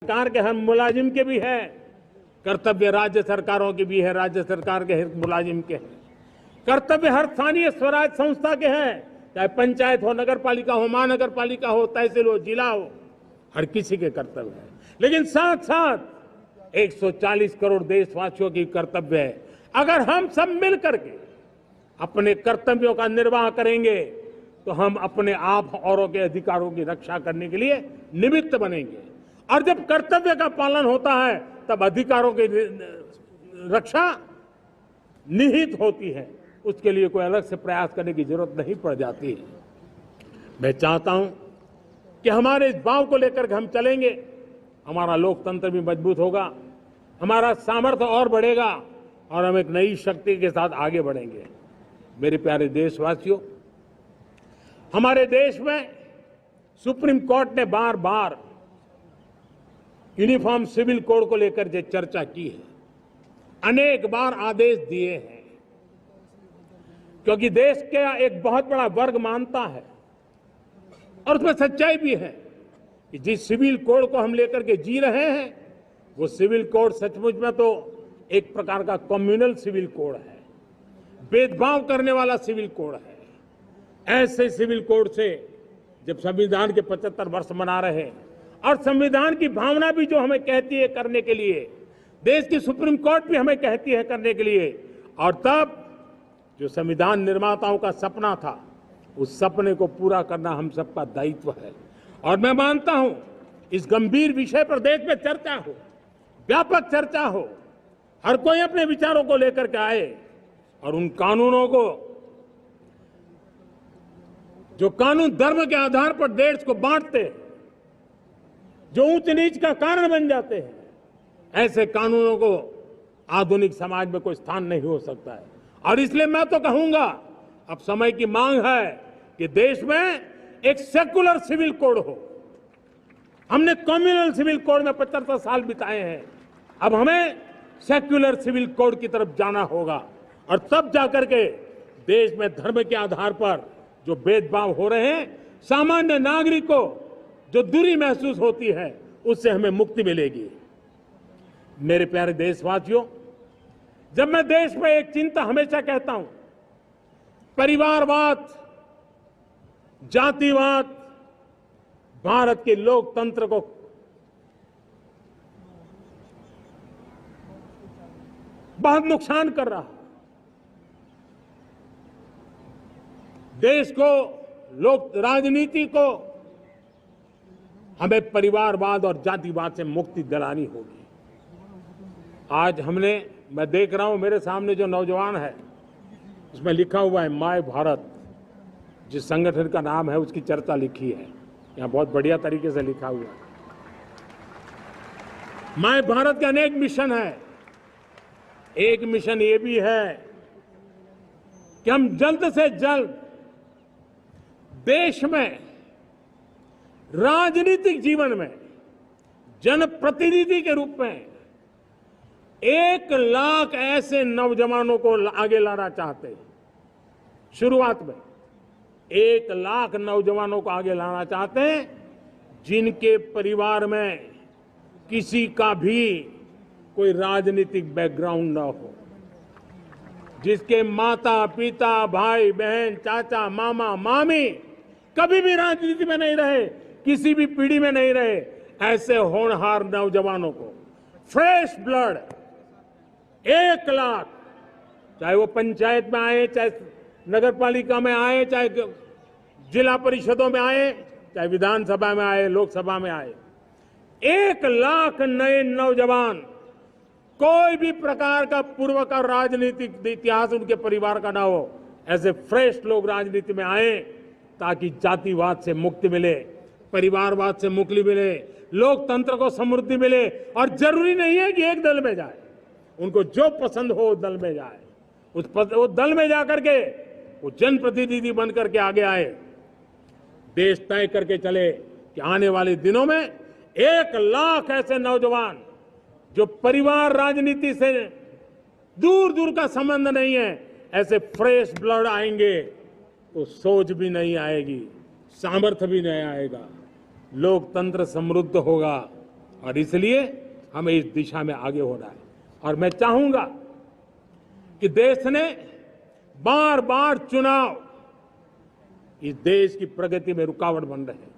सरकार के हर मुलाजिम के भी है कर्तव्य, राज्य सरकारों के भी है, राज्य सरकार के हर मुलाजिम के हैं कर्तव्य, हर स्थानीय स्वराज संस्था के हैं, चाहे पंचायत हो, नगर पालिका हो, महानगर पालिका हो, तहसील हो, जिला हो, हर किसी के कर्तव्य है। लेकिन साथ साथ 140 करोड़ देशवासियों की कर्तव्य है। अगर हम सब मिल करके अपने कर्तव्यों का निर्वाह करेंगे तो हम अपने आप औरों के अधिकारों की रक्षा करने के लिए निमित्त बनेंगे, और जब कर्तव्य का पालन होता है तब अधिकारों की रक्षा निहित होती है। उसके लिए कोई अलग से प्रयास करने की जरूरत नहीं पड़ जाती है। मैं चाहता हूं कि हमारे इस भाव को लेकर के हम चलेंगे, हमारा लोकतंत्र भी मजबूत होगा, हमारा सामर्थ्य और बढ़ेगा और हम एक नई शक्ति के साथ आगे बढ़ेंगे। मेरे प्यारे देशवासियों, हमारे देश में सुप्रीम कोर्ट ने बार बार यूनिफॉर्म सिविल कोड को लेकर जो चर्चा की है, अनेक बार आदेश दिए हैं, क्योंकि देश का एक बहुत बड़ा वर्ग मानता है और उसमें सच्चाई भी है कि जिस सिविल कोड को हम लेकर के जी रहे हैं वो सिविल कोड सचमुच में तो एक प्रकार का कम्युनल सिविल कोड है, भेदभाव करने वाला सिविल कोड है। ऐसे सिविल कोड से जब संविधान के 75 वर्ष मना रहे हैं और संविधान की भावना भी जो हमें कहती है करने के लिए, देश की सुप्रीम कोर्ट भी हमें कहती है करने के लिए, और तब जो संविधान निर्माताओं का सपना था उस सपने को पूरा करना हम सबका दायित्व है। और मैं मानता हूं इस गंभीर विषय पर देश में चर्चा हो, व्यापक चर्चा हो, हर कोई अपने विचारों को लेकर के आए और उन कानूनों को जो कानून धर्म के आधार पर देश को बांटते, जो ऊंच नीच का कारण बन जाते हैं, ऐसे कानूनों को आधुनिक समाज में कोई स्थान नहीं हो सकता है। और इसलिए मैं तो कहूंगा अब समय की मांग है कि देश में एक सेकुलर सिविल कोड हो। हमने कम्युनल सिविल कोड में 75 साल बिताए हैं, अब हमें सेक्युलर सिविल कोड की तरफ जाना होगा और तब जाकर के देश में धर्म के आधार पर जो भेदभाव हो रहे हैं, सामान्य नागरिक को जो दूरी महसूस होती है, उससे हमें मुक्ति मिलेगी। मेरे प्यारे देशवासियों, जब मैं देश में एक चिंता हमेशा कहता हूं, परिवारवाद, जातिवाद भारत के लोकतंत्र को बहुत नुकसान कर रहा है। देश को, लोक राजनीति को हमें परिवारवाद और जातिवाद से मुक्ति दिलानी होगी। आज मैं देख रहा हूं मेरे सामने जो नौजवान है, उसमें लिखा हुआ है माय भारत, जिस संगठन का नाम है उसकी चर्चा लिखी है, यहां बहुत बढ़िया तरीके से लिखा हुआ है। माय भारत के अनेक मिशन है। एक मिशन ये भी है कि हम जल्द से जल्द देश में राजनीतिक जीवन में जनप्रतिनिधि के रूप में 1 लाख ऐसे नौजवानों को आगे लाना चाहते हैं। शुरुआत में 1 लाख नौजवानों को आगे लाना चाहते हैं जिनके परिवार में किसी का भी कोई राजनीतिक बैकग्राउंड न हो, जिसके माता पिता, भाई बहन, चाचा, मामा, मामी कभी भी राजनीति में नहीं रहे, किसी भी पीढ़ी में नहीं रहे, ऐसे होनहार नौजवानों को फ्रेश ब्लड 1 लाख, चाहे वो पंचायत में आए, चाहे नगर पालिका में आए, चाहे जिला परिषदों में आए, चाहे विधानसभा में आए, लोकसभा में आए, 1 लाख नए नौजवान, कोई भी प्रकार का पूर्व का राजनीतिक इतिहास उनके परिवार का ना हो, ऐसे फ्रेश लोग राजनीति में आए ताकि जातिवाद से मुक्ति मिले, परिवारवाद से मुक्ति मिले, लोकतंत्र को समृद्धि मिले। और जरूरी नहीं है कि एक दल में जाए, उनको जो पसंद हो उस दल में जाए, उस दल में जाकर के वो जनप्रतिनिधि बन करके आगे आए। देश तय करके चले कि आने वाले दिनों में 1 लाख ऐसे नौजवान जो परिवार राजनीति से दूर दूर का संबंध नहीं है, ऐसे फ्रेश ब्लड आएंगे तो सोच भी नहीं आएगी, सामर्थ्य भी नहीं आएगा, लोकतंत्र समृद्ध होगा और इसलिए हमें इस दिशा में आगे होना है। और मैं चाहूंगा कि देश ने बार बार चुनाव इस देश की प्रगति में रुकावट बन रहे हैं।